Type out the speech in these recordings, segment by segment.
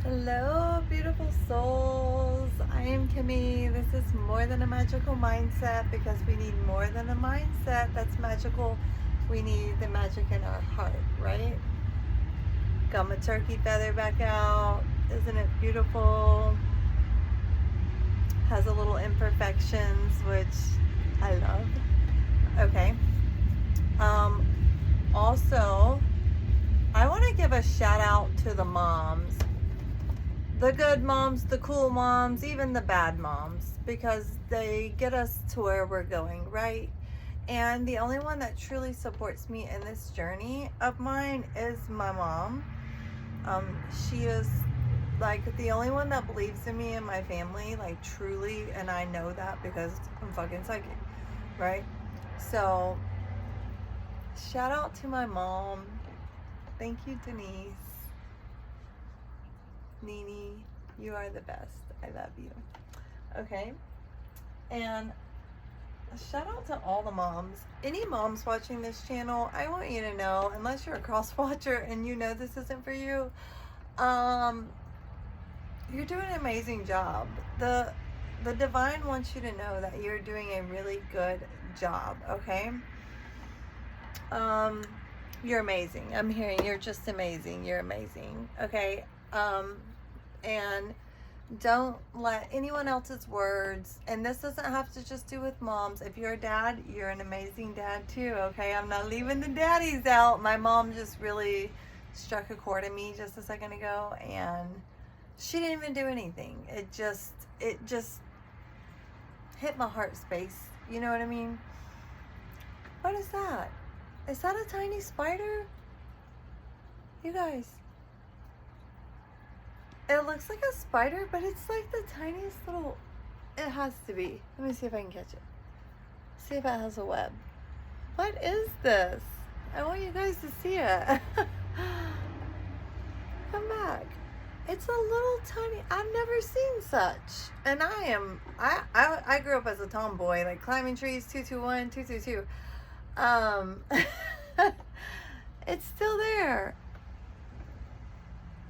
Hello, beautiful souls. I am Kimmy. This is More Than a Magical Mindset because we need more than a mindset that's magical. We need the magic in our heart, right? Got my turkey feather back out. Isn't it beautiful? Has a little imperfections, which I love. Okay. Also, I want to give a shout out to the moms. The good moms, the cool moms, even the bad moms, because they get us to where we're going, right? And the only one that truly supports me in this journey of mine is my mom. She is like the only one that believes in me and my family, like truly, and I know that because I'm fucking psychic, right? So, shout out to my mom. Thank you, Denise. Nini, you are the best. I love you. Okay. And shout out to all the moms. Any moms watching this channel, I want you to know, unless you're a cross watcher and you know this isn't for you, you're doing an amazing job. The divine wants you to know that you're doing a really good job, okay? You're amazing. I'm hearing you're just amazing. You're amazing. Okay. And don't let anyone else's words, and this doesn't have to just do with moms. If you're a dad, you're an amazing dad too, okay? I'm not leaving the daddies out. My mom just really struck a chord in me just a second ago, and she didn't even do anything. It just hit my heart space. You know what I mean? What is that? Is that a tiny spider? You guys. It looks like a spider, but it's like the tiniest little... It has to be. Let me see if I can catch it. See if it has a web. What is this? I want you guys to see it. Come back. It's a little tiny... I've never seen such. And I grew up as a tomboy, like climbing trees, 221, 222. It's still there.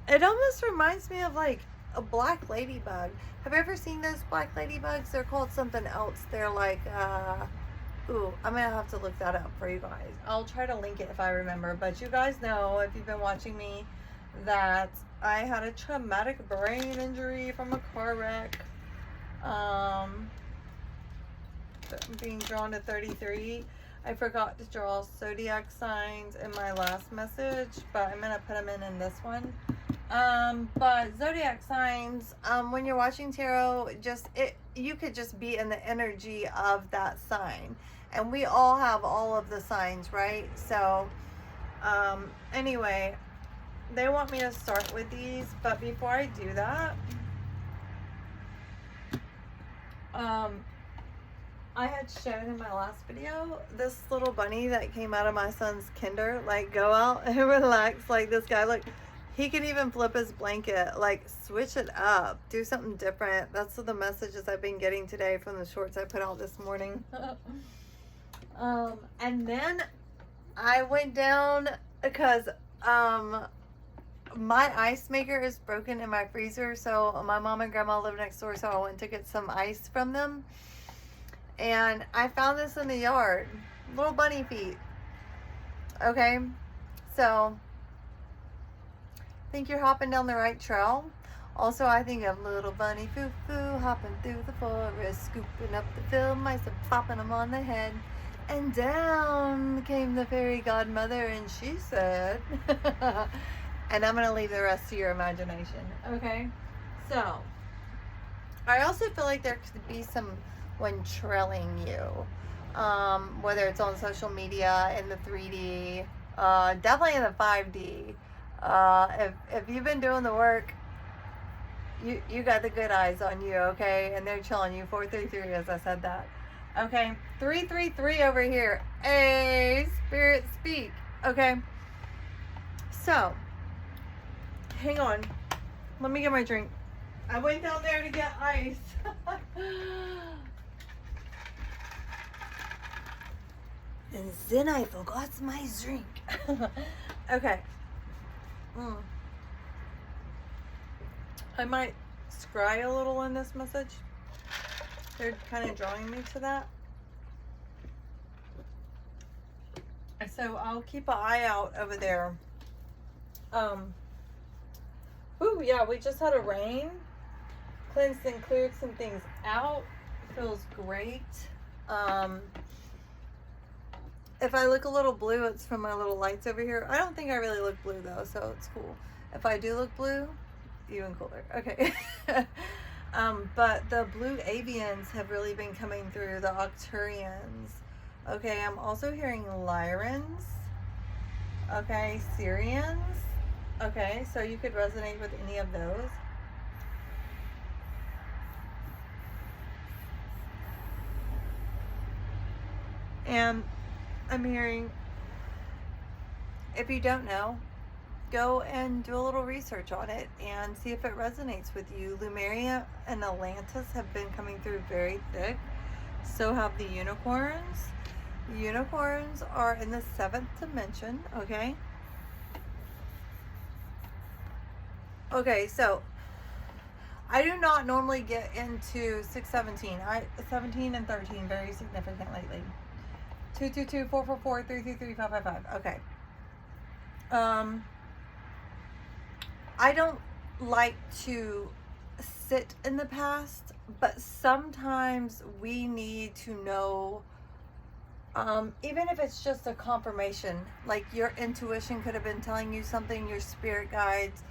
It almost reminds me of like a black ladybug. Have you ever seen those black ladybugs? They're called something else. They're like, ooh, I'm gonna have to look that up for you guys. I'll try to link it if I remember. But you guys know, if you've been watching me, that I had a traumatic brain injury from a car wreck. Being drawn to 33. I forgot to draw zodiac signs in my last message, but I'm gonna put them in this one. But zodiac signs, when you're watching tarot, you could just be in the energy of that sign, and we all have all of the signs, right? So, anyway, they want me to start with these, but before I do that, I had shown in my last video this little bunny that came out of my son's kinder, like go out and relax, like this guy, look, he can even flip his blanket, like switch it up, do something different. That's the messages I've been getting today from the shorts I put out this morning. And then I went down because my ice maker is broken in my freezer, so my mom and grandma live next door, so I went to get some ice from them. And I found this in the yard. Little bunny feet. Okay. So, I think you're hopping down the right trail. Also, I think of little bunny foo-foo hopping through the forest, scooping up the field mice and popping them on the head. And down came the fairy godmother and she said, and I'm going to leave the rest to your imagination. Okay. So, I also feel like there could be some when trailing you, whether it's on social media, in the 3D, definitely in the 5D. If you've been doing the work, you got the good eyes on you, okay? And they're chilling you. 433, as I said that. Okay, 333 over here. Hey, spirit speak. Okay. So, hang on. Let me get my drink. I went down there to get ice. And then I forgot my drink. Okay. I might scry a little in this message. They're kind of drawing me to that. So I'll keep an eye out over there. Ooh, yeah, we just had a rain. Cleansed and cleared some things out. Feels great. If I look a little blue, it's from my little lights over here. I don't think I really look blue though, so it's cool. If I do look blue, even cooler. Okay. But the blue avians have really been coming through, the Octurians. Okay, I'm also hearing Lyrans. Okay, Syrians. Okay, so you could resonate with any of those. And I'm hearing, if you don't know, go and do a little research on it and see if it resonates with you. Lemuria and Atlantis have been coming through very thick. So have the unicorns. Unicorns are in the 7th dimension, okay? Okay, so I do not normally get into 617. 17 and 13 very significant lately. 222 444 333 555. Okay. I don't like to sit in the past, but sometimes we need to know, even if it's just a confirmation, like your intuition could have been telling you something, your spirit guides,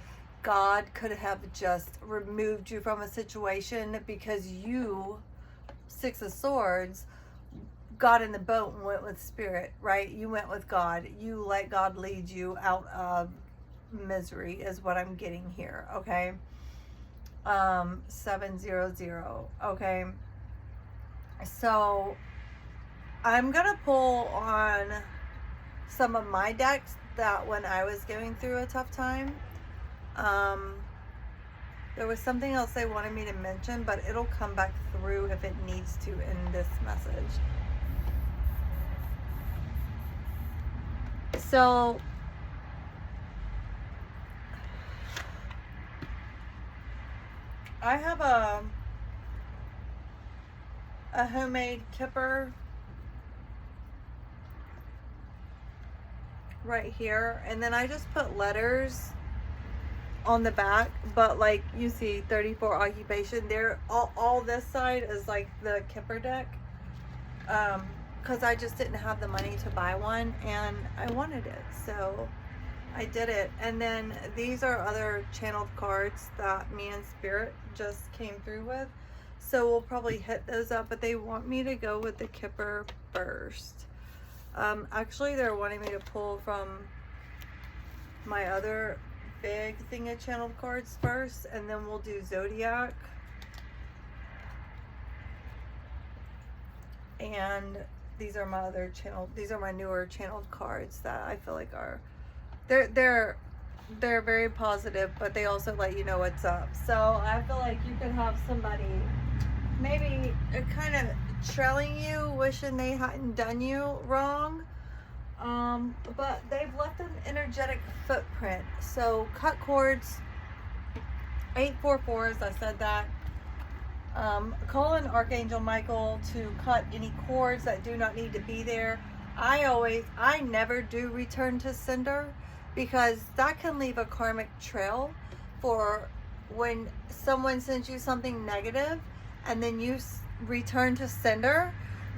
God could have just removed you from a situation because you, 6 of Swords, got in the boat and went with spirit, right? You went with God. You let God lead you out of misery is what I'm getting here, okay? 700, okay? So I'm gonna pull on some of my decks that when I was going through a tough time, there was something else they wanted me to mention, but it'll come back through if it needs to in this message. So I have a homemade kipper right here, and then I just put letters on the back, but like you see 34 occupation there, all this side is like the kipper deck, because I just didn't have the money to buy one and I wanted it, so I did it. And then these are other channeled cards that me and Spirit just came through with, so we'll probably hit those up, but they want me to go with the kipper first. Actually they're wanting me to pull from my other big thing of channeled cards first, and then we'll do Zodiac. And these are my other channel, these are my newer channeled cards that I feel like are, they're very positive, but they also let you know what's up. So I feel like you could have somebody maybe kind of trailing you, wishing they hadn't done you wrong, but they've left an energetic footprint. So cut cords, 844, as I said that. Call in Archangel Michael to cut any cords that do not need to be there. I never do return to sender, because that can leave a karmic trail for when someone sends you something negative and then you return to sender.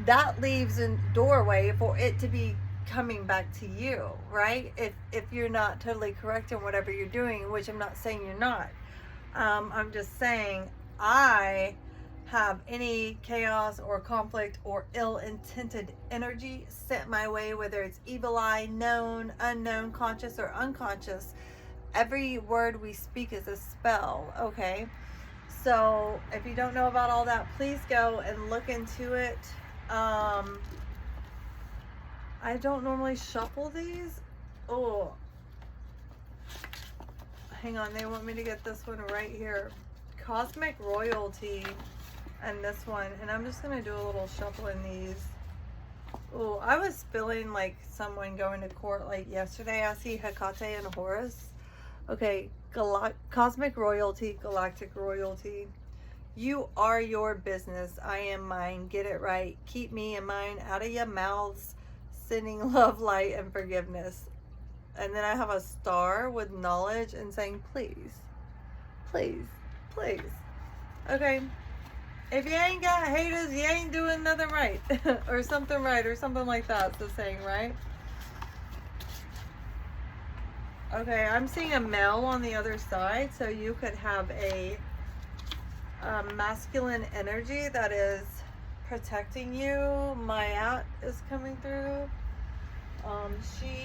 That leaves a doorway for it to be coming back to you, right? If you're not totally correct in whatever you're doing, which I'm not saying you're not. I'm just saying I have any chaos or conflict or ill-intended energy sent my way, whether it's evil eye, known, unknown, conscious, or unconscious. Every word we speak is a spell, okay? So if you don't know about all that, please go and look into it. I don't normally shuffle these. Oh, hang on, they want me to get this one right here. Cosmic Royalty and this one, and I'm just gonna do a little shuffle in these. Oh, I was feeling like someone going to court like yesterday. I see Hecate and Horus, Okay, cosmic royalty, galactic royalty. You are your business. I am mine. Get it right. Keep me and mine out of your mouths. Sending love, light, and forgiveness. And then I have a star with knowledge and saying, please, please, please. Okay. If you ain't got haters, you ain't doing nothing right. Or something right, or something like that. It's the saying, right? Okay, I'm seeing a male on the other side. So you could have a masculine energy that is protecting you. Mayat is coming through. She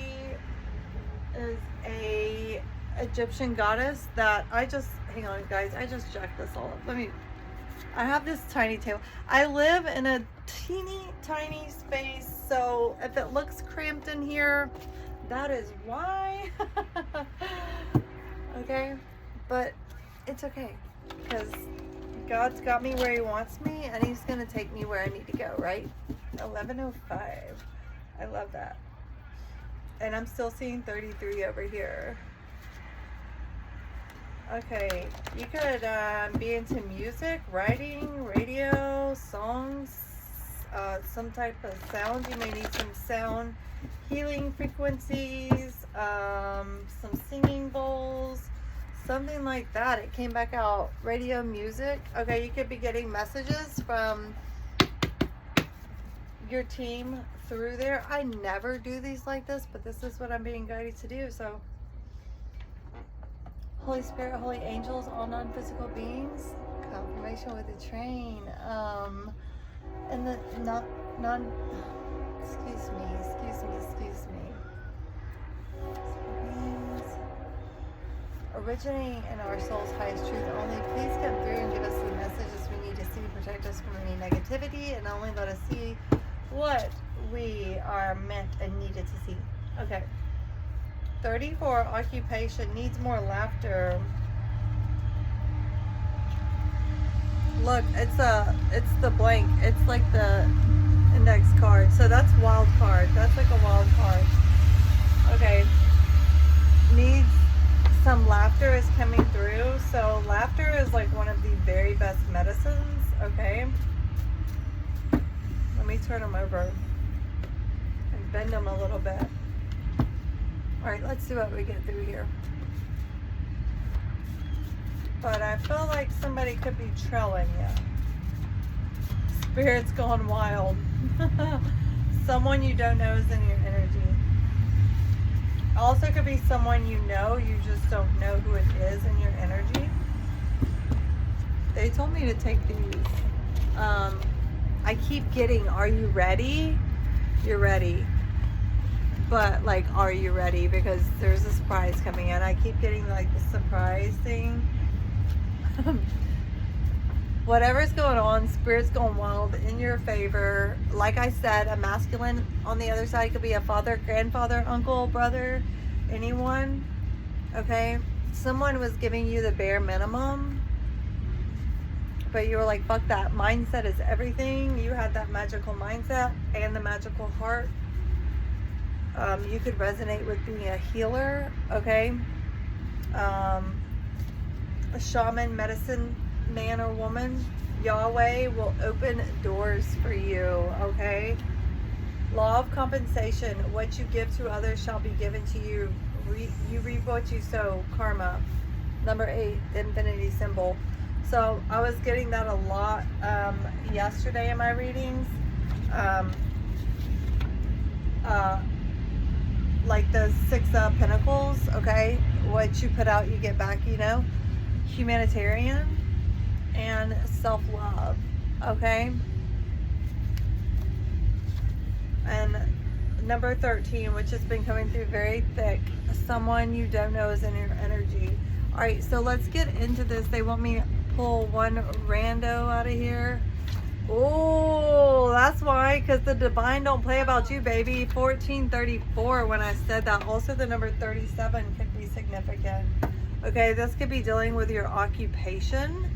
is a Egyptian goddess that hang on guys, I just jacked this all up. I have this tiny table. I live in a teeny tiny space, so if it looks cramped in here, that is why. Okay, but it's okay because God's got me where he wants me and he's gonna take me where I need to go, right? 11:05. I love that. And I'm still seeing 33 over here. Okay, you could be into music, writing, radio, songs, some type of sound. You may need some sound healing frequencies, some singing bowls, something like that. It came back out. Radio, music. Okay, you could be getting messages from your team through there. I never do these like this, but this is what I'm being guided to do. So Holy Spirit, holy angels, all non-physical beings, confirmation with the train. And the excuse me. Beings originating in our soul's highest truth only. Please come through and give us the messages we need to see, protect us from any negativity, and only let us see what we are meant and needed to see. Okay. 34, occupation, needs more laughter. Look, it's the blank. It's like the index card. So that's wild card. That's like a wild card. Okay. Needs some laughter is coming through. So laughter is like one of the very best medicines. Okay. Let me turn them over and bend them a little bit. All right, let's see what we get through here. But I feel like somebody could be trailing you. Spirit's gone wild. Someone you don't know is in your energy. Also could be someone you know, you just don't know who it is in your energy. They told me to take these. I keep getting, are you ready? You're ready. But like, are you ready? Because there's a surprise coming in. I keep getting like the surprise thing. Whatever's going on, Spirit's going wild in your favor. Like I said, a masculine on the other side could be a father, grandfather, uncle, brother, anyone. Okay? Someone was giving you the bare minimum, but you were like, fuck that. Mindset is everything. You had that magical mindset and the magical heart. You could resonate with being a healer, okay? A shaman, medicine man or woman. Yahweh will open doors for you, okay? Law of compensation. What you give to others shall be given to you. You reap what you sow. Karma. Number 8, the infinity symbol. So I was getting that a lot yesterday in my readings. Like the 6 of Pentacles, okay? What you put out, you get back, you know? Humanitarian and self-love, okay? And number 13, which has been coming through very thick, someone you don't know is in your energy. All right, so let's get into this. They want me to pull one rando out of here. Oh, that's why, because the divine don't play about you, baby. 1434 when I said that. Also, the number 37 could be significant. Okay, this could be dealing with your occupation.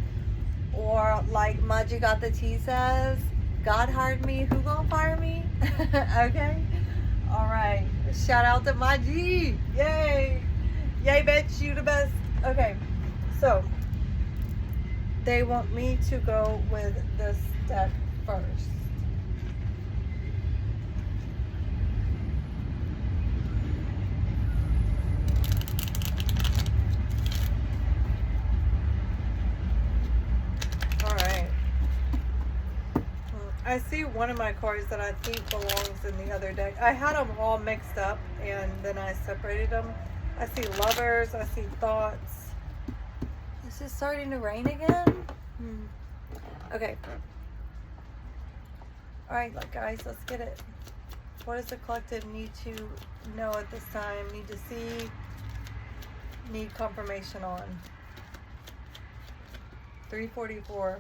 Or like Maji Got the Tea says, God hired me, who gonna fire me? Okay? All right. Shout out to Maji. Yay. Yay, bitch, you the best. Okay, so they want me to go with this deck first. Alright. I see one of my cards that I think belongs in the other deck. I had them all mixed up and then I separated them. I see lovers, I see thoughts. Is it starting to rain again? Okay. Alright, guys, let's get it. What does the collective need to know at this time? Need to see? Need confirmation on? 344.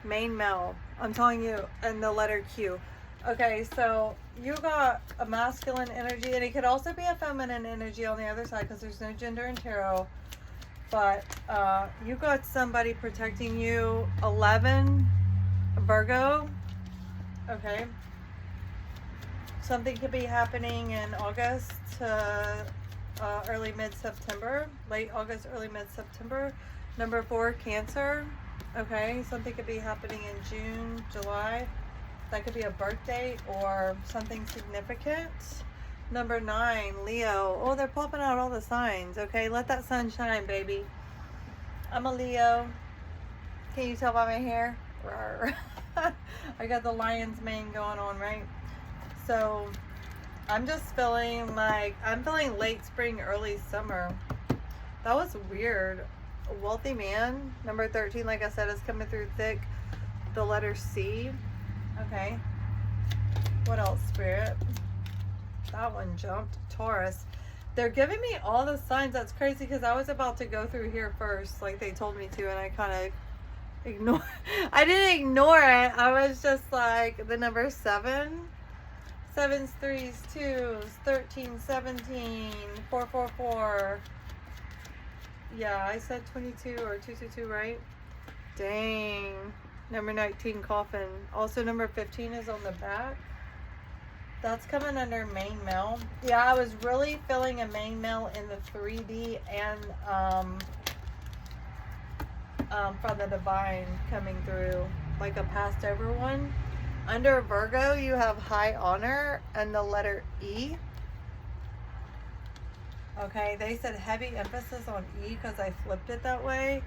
Main male. I'm telling you, and the letter Q. Okay, so you got a masculine energy, and it could also be a feminine energy on the other side because there's no gender in tarot. But you got somebody protecting you. 11, Virgo. Okay. Something could be happening in August to early mid-September. Late August, early mid-September. Number 4, Cancer. Okay, something could be happening in June, July. That could be a birth date or something significant. Number 9, Leo. Oh, they're popping out all the signs. Okay, let that sun shine, baby. I'm a Leo. Can you tell by my hair? I got the lion's mane going on, right? So I'm just feeling like, I'm feeling late spring, early summer. That was weird. A wealthy man. Number 13, like I said, is coming through thick. The letter C. Okay. What else, Spirit? That one jumped. Taurus. They're giving me all the signs. That's crazy because I was about to go through here first, like they told me to, and I kind of ignored. I didn't ignore it. I was just like the number 7. 7s, 3s, 2s, 13, 17, 444. Yeah, I said 22 or 222, right? Dang. Number 19, Coffin. Also, number 15 is on the back. That's coming under main male. Yeah, I was really feeling a main male in the 3D and from the divine coming through, like a passed over one. Under Virgo, you have high honor and the letter E. Okay, they said heavy emphasis on E because I flipped it that way.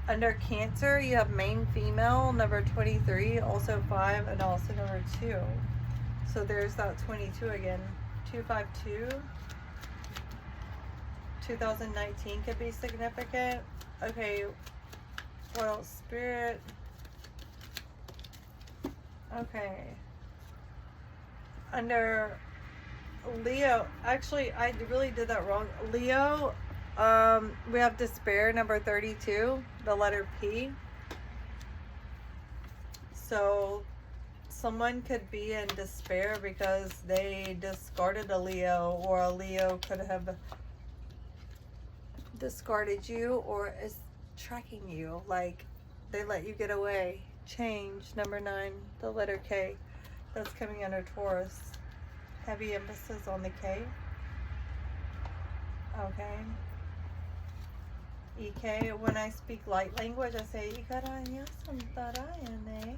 Under Cancer, you have main female, number 23, also 5, and also number 2. So there's that 22 again. 252. 2019 could be significant. Okay, what else? Spirit. Okay. Under Leo, actually, I really did that wrong. Leo, we have despair, number 32, the letter P. So someone could be in despair because they discarded a Leo, or a Leo could have discarded you or is tracking you, like they let you get away. Change, number 9, the letter K. That's coming under Taurus. Heavy emphasis on the K. Okay. EK, when I speak light language, I say Ikaranya Santarayane,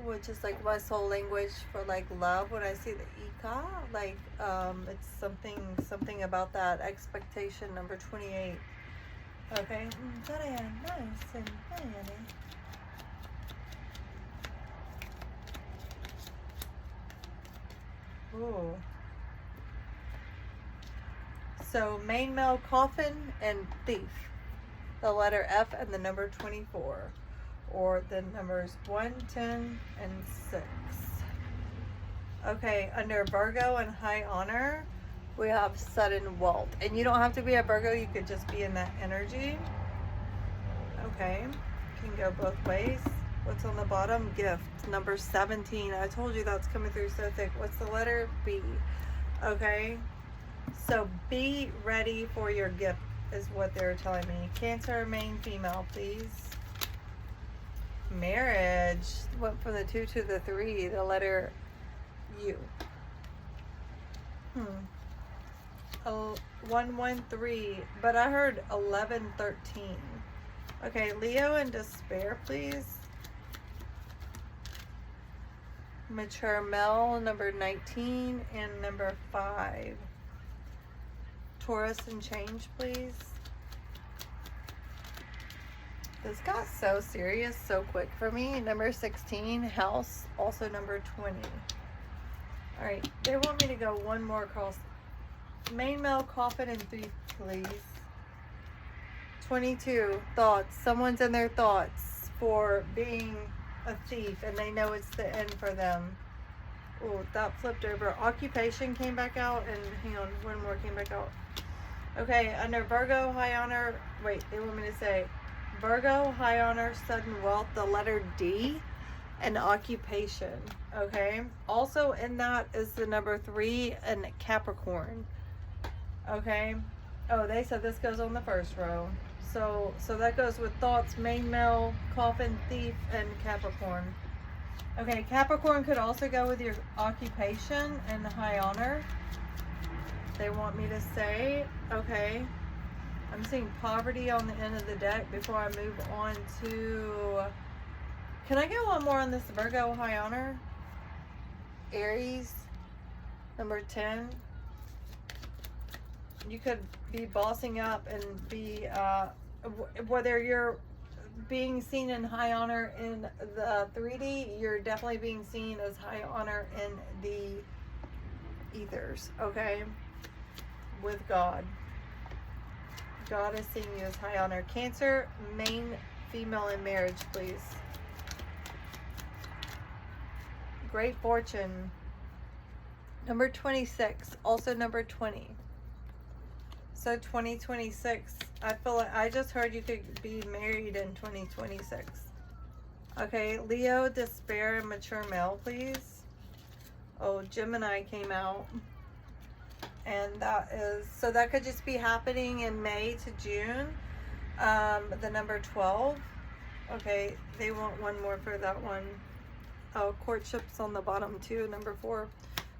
which is like my soul language for like love. When I see the Ika, like it's something about that expectation, number 28. Okay. Ooh. So main male, Coffin, and thief. The letter F and the number 24. Or the numbers 1, 10, and 6. Okay, under Virgo and high honor, we have sudden wealth. And you don't have to be a Virgo, you could just be in that energy. Okay, can go both ways. What's on the bottom? Gift, number 17. I told you that's coming through so thick. What's the letter? B. Okay, so be ready for your gift is what they're telling me. Cancer, main female, please. Marriage went from the 2 to the 3, the letter U. 113, but I heard 1113. Okay, Leo in despair, please. Mature male, number 19 and number 5. Taurus and change, please. This got so serious so quick for me. Number 16, house, also number 20. All right, they want me to go one more across. Main male, coffin, and thief, please. 22, thoughts. Someone's in their thoughts for being a thief, and they know it's the end for them. Oh, that flipped over. Occupation came back out, and hang on, one more came back out. Okay, under Virgo, high honor. Wait, they want me to say Virgo, high honor, sudden wealth, the letter D, and occupation. Okay, also in that is the number 3 and Capricorn. Okay, oh, they said this goes on the first row. So that goes with thoughts, main male, coffin, thief, and Capricorn. Okay, Capricorn could also go with your occupation and high honor. They want me to say, okay, I'm seeing poverty on the end of the deck before I move on to, can I get one more on this Virgo high honor? Aries, number 10. You could be bossing up and be, whether you're being seen in high honor in the 3D, you're definitely being seen as high honor in the ethers, okay? With God. God is seeing you as high honor. Cancer, main female in marriage, please. Great fortune. Number 26, also number 20. So 2026, I feel like I just heard you could be married in 2026. Okay, Leo, despair, and mature male, please. Oh, Gemini came out. And that is, so that could just be happening in May to June. The number 12. Okay, they want one more for that one. Oh, courtship's on the bottom too, number 4.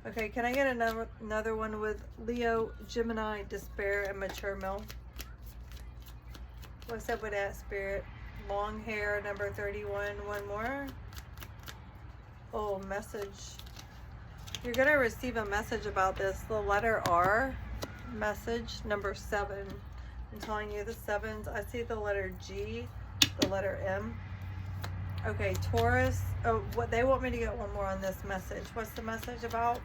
Okay, can I get another one with Leo, Gemini, despair, and mature male? What's up with that, spirit? Long hair, number 31. One more. Oh, message. You're going to receive a message about this. The letter R, message, number 7. I'm telling you the 7s. I see the letter G, the letter M. Okay, Taurus. Oh, what they want me to get one more on this message. What's the message about?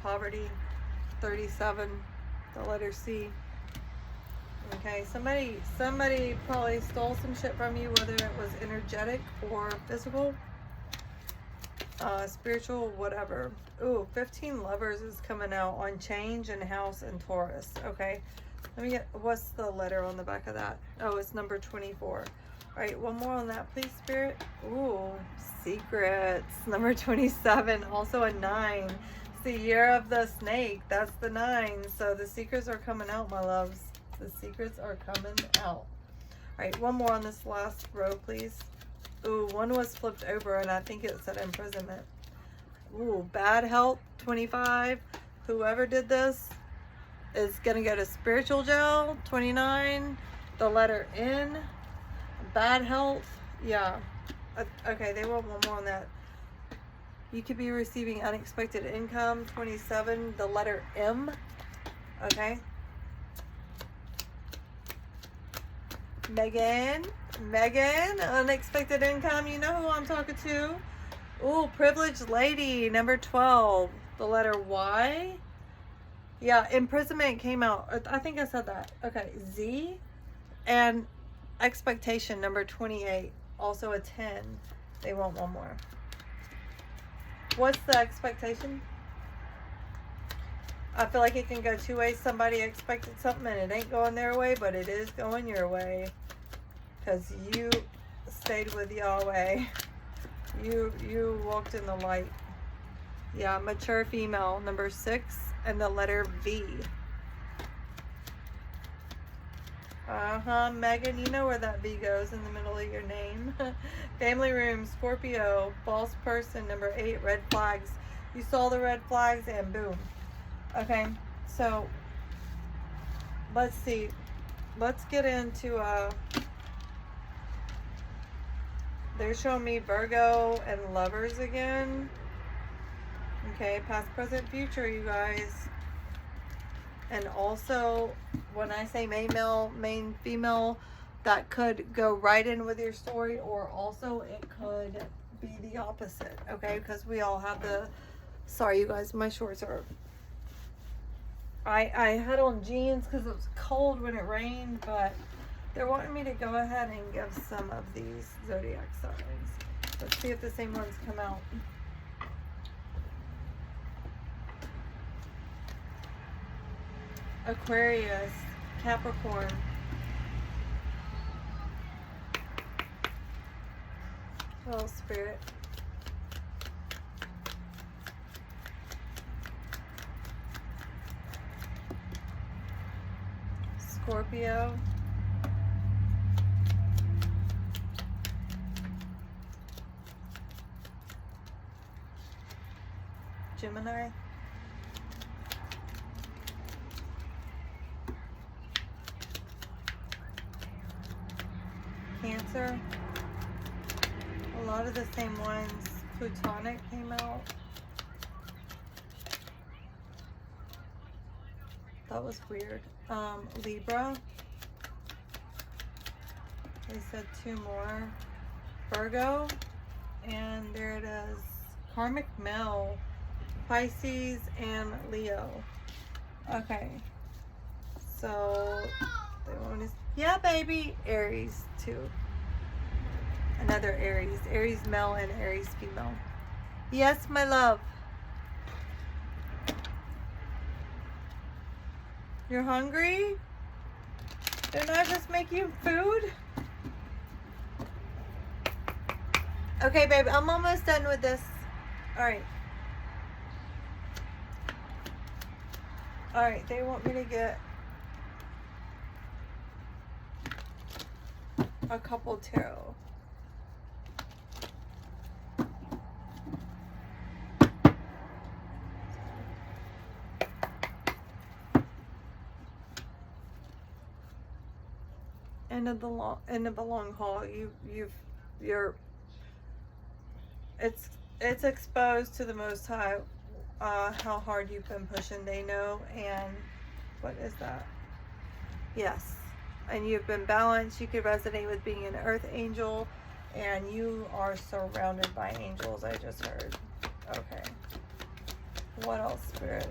Poverty, 37, the letter C. Okay, somebody probably stole some shit from you, whether it was energetic or physical, spiritual, whatever. Ooh, 15 lovers is coming out on change and house and Taurus. Okay. Let me get, what's the letter on the back of that? Oh, it's number 24. All right, one more on that, please, Spirit. Ooh, secrets. Number 27, also a 9. It's the year of the snake. That's the 9. So the secrets are coming out, my loves. The secrets are coming out. All right, one more on this last row, please. Ooh, one was flipped over, and I think it said imprisonment. Ooh, bad health, 25. Whoever did this is going to go to spiritual jail, 29. The letter N, bad health. Yeah. Okay, they want one more on that. You could be receiving unexpected income, 27. The letter M. Okay. Megan, unexpected income. You know who I'm talking to. Ooh, privileged lady, number 12. The letter Y. Yeah, imprisonment came out. I think I said that. Okay, Z. And expectation, number 28. Also a 10. They want one more. What's the expectation? I feel like it can go 2 ways. Somebody expected something and it ain't going their way, but it is going your way. Because you stayed with Yahweh. You walked in the light. Yeah, mature female, number 6. And the letter V. Megan, you know where that V goes in the middle of your name. Family room, Scorpio, false person, number 8, red flags. You saw the red flags and boom. Okay, so let's see. Let's get into they're showing me Virgo and Lovers again. Okay, past, present, future, you guys. And also, when I say main male, main female, that could go right in with your story, or also it could be the opposite, okay? Because we all have the... Sorry, you guys, my shorts are... I had on jeans because it was cold when it rained, but they're wanting me to go ahead and give some of these zodiac signs. Let's see if the same ones come out. Aquarius, Capricorn, oh Spirit, Scorpio, Gemini, Cancer. A lot of the same ones. Plutonic came out. That was weird. Libra. They said 2 more. Virgo. And there it is. Karmic male. Pisces and Leo. Okay. So they want to... Yeah, baby. Aries, too. Another Aries. Aries male and Aries female. Yes, my love. You're hungry? Didn't I just make you food? Okay, babe. I'm almost done with this. Alright. Alright, they want me to get a couple tarot. End of the long haul. It's exposed to the Most High how hard you've been pushing. They know. And what is that? Yes. And you've been balanced. You could resonate with being an earth angel, and you are surrounded by angels. I just heard. Okay. What else, Spirit?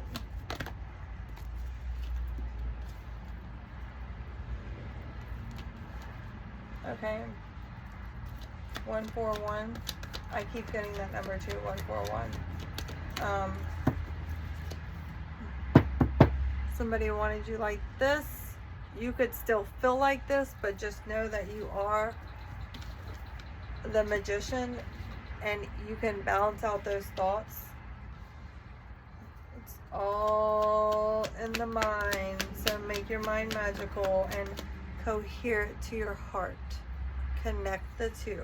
Okay. 141. I keep getting that number too. 141. Somebody wanted you like this. You could still feel like this, but just know that you are the magician, and you can balance out those thoughts. It's all in the mind. So make your mind magical and cohere it to your heart. Connect the two.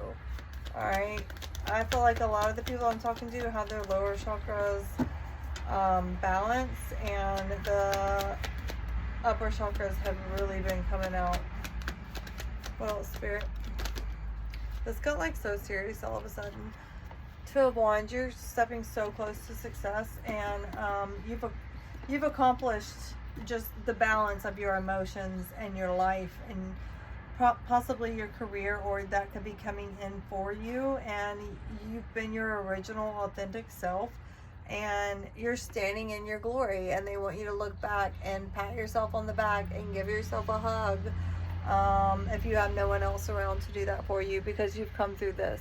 Alright? I feel like a lot of the people I'm talking to have their lower chakras balanced, and the upper chakras have really been coming out. What else, Spirit? This got like so serious all of a sudden. 2 of Wands, you're stepping so close to success, and you've accomplished just the balance of your emotions and your life, and possibly your career, or that could be coming in for you, and you've been your original authentic self, and you're standing in your glory, and they want you to look back and pat yourself on the back and give yourself a hug if you have no one else around to do that for you, because you've come through this.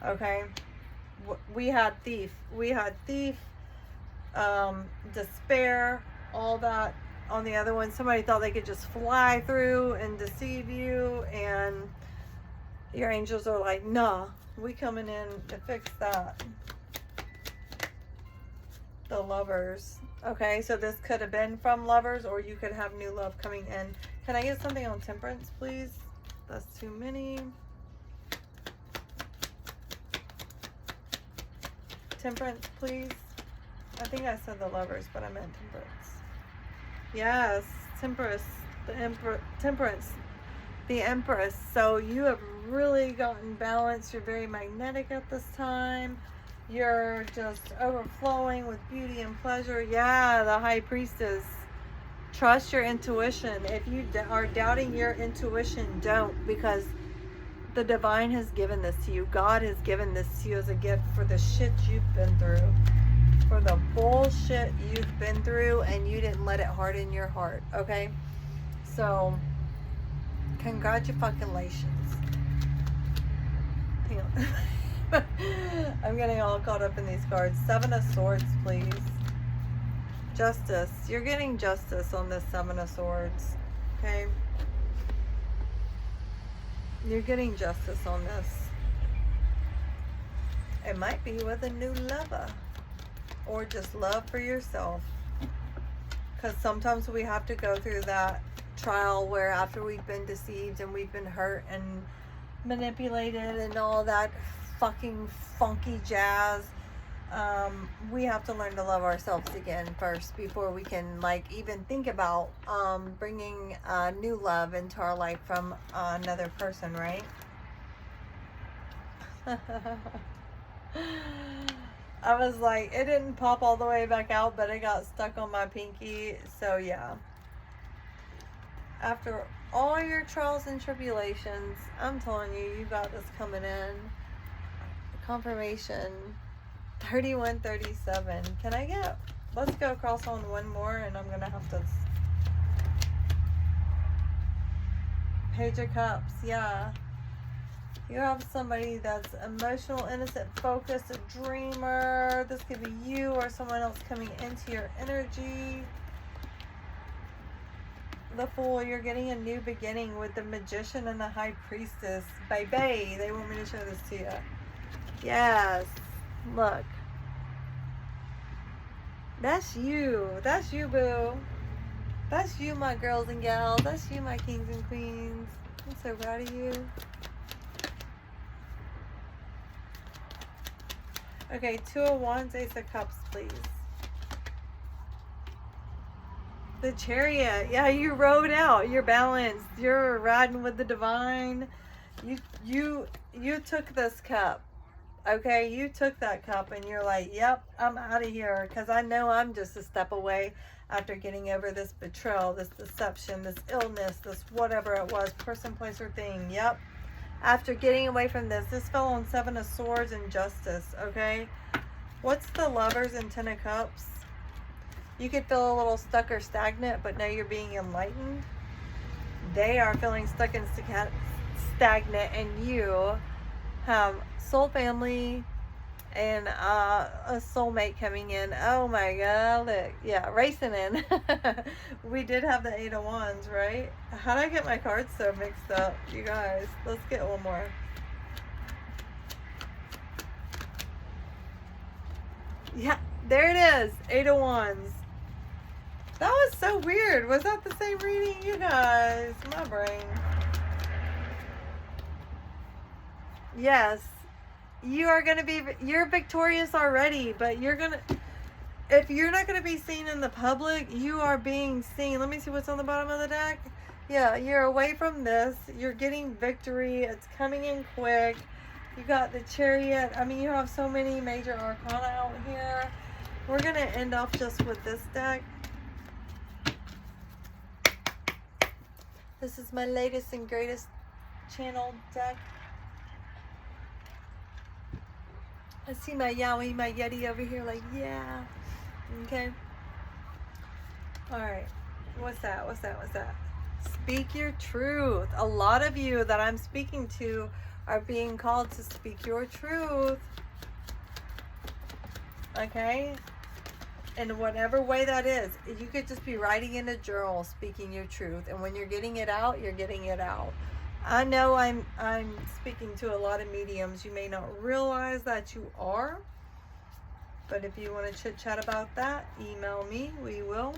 Okay, we had thief, despair, all that. On the other one, somebody thought they could just fly through and deceive you, and your angels are like, nah, we coming in to fix that. The Lovers. Okay, so this could have been from Lovers, or you could have new love coming in. Can I get something on Temperance, please? That's too many. Temperance, please. I think I said the Lovers, but I meant Temperance. Yes, Temperance. Temperance. The Empress. So you have really gotten balanced. You're very magnetic at this time. You're just overflowing with beauty and pleasure. Yeah, the High Priestess. Trust your intuition. If you are doubting your intuition, don't, because the divine has given this to you. God has given this to you as a gift for the shit you've been through. For the bullshit you've been through, and you didn't let it harden your heart, okay? So, congratulations. Hang on. I'm getting all caught up in these cards. 7 of Swords, please. Justice. You're getting justice on this 7 of Swords, okay? You're getting justice on this. It might be with a new lover. Or just love for yourself. Because sometimes we have to go through that trial where after we've been deceived and we've been hurt and manipulated and all that fucking funky jazz, we have to learn to love ourselves again first before we can like even think about bringing new love into our life from another person, right? I was like, it didn't pop all the way back out, but it got stuck on my pinky. So yeah, after all your trials and tribulations, I'm telling you, you got this coming in. Confirmation 3137. Can I get, let's go across on one more, and I'm gonna have to. Page of Cups. Yeah, you have somebody that's emotional, innocent, focused, a dreamer. This could be you or someone else coming into your energy. The Fool, you're getting a new beginning with the Magician and the High Priestess. Baby, they want me to show this to you. Yes, look. That's you. That's you, boo. That's you, my girls and gals. That's you, my kings and queens. I'm so proud of you. Okay, 2 of Wands, Ace of Cups, please. The Chariot. Yeah, you rode out. You're balanced. You're riding with the divine. You took this cup. Okay, you took that cup and you're like, yep, I'm out of here, because I know I'm just a step away after getting over this betrayal, this deception, this illness, this whatever it was, person, place, or thing. Yep. After getting away from this fell on 7 of Swords and Justice, okay? What's the Lovers and 10 of Cups? You could feel a little stuck or stagnant, but now you're being enlightened. They are feeling stuck and stagnant, and you have soul family and a soulmate coming in. Oh my god, look. Yeah, racing in. We did have the 8 of Wands, right? How did I get my cards so mixed up? You guys, let's get one more. Yeah, there it is. 8 of Wands. That was so weird. Was that the same reading? You guys, my brain. Yes. You are going to be, you're victorious already, but you're going to, if you're not going to be seen in the public, you are being seen. Let me see what's on the bottom of the deck. Yeah, you're away from this. You're getting victory. It's coming in quick. You got the Chariot. I mean, you have so many major arcana out here. We're going to end off just with this deck. This is my latest and greatest channel deck. I see my Yowie, my Yeti over here like, yeah. Okay. Alright. What's that? What's that? What's that? Speak your truth. A lot of you that I'm speaking to are being called to speak your truth. Okay? In whatever way that is. You could just be writing in a journal, speaking your truth. And when you're getting it out, you're getting it out. I know I'm speaking to a lot of mediums. You may not realize that you are. But if you want to chit chat about that, email me. We will.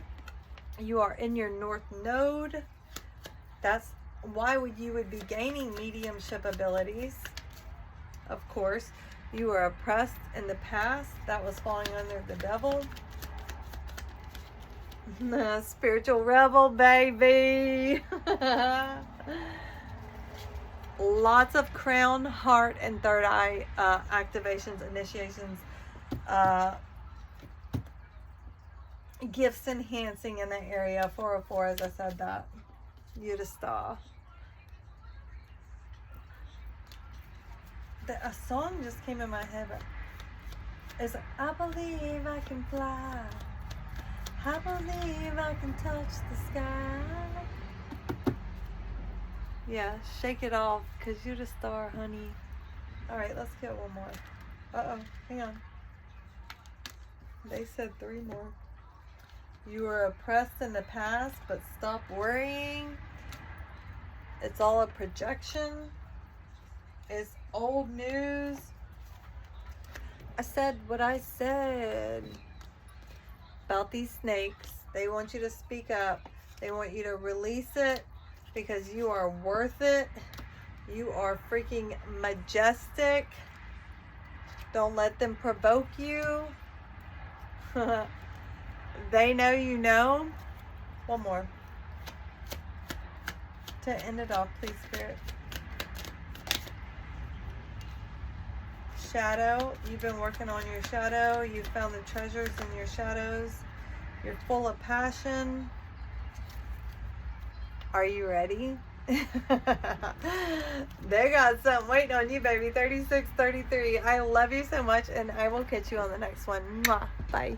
You are in your North Node. That's why you would be gaining mediumship abilities. Of course, you were oppressed in the past. That was falling under the devil. Spiritual rebel, baby. Lots of crown, heart, and third eye activations, initiations, gifts enhancing in that area. 404, as I said that. Yudhisthana. A song just came in my head. It's I believe I can fly. I believe I can touch the sky. Yeah, shake it off, because you're the star, honey. Alright, let's get one more. Uh-oh, hang on. They said 3 more. You were oppressed in the past, but stop worrying. It's all a projection. It's old news. I said what I said about these snakes. They want you to speak up. They want you to release it because you are worth it. You are freaking majestic. Don't let them provoke you. They know you know. One more. To end it off, please, Spirit. Shadow. You've been working on your shadow. You've found the treasures in your shadows. You're full of passion. Are you ready? They got something waiting on you, baby. 3633. I love you so much, and I will catch you on the next one. Mwah. Bye.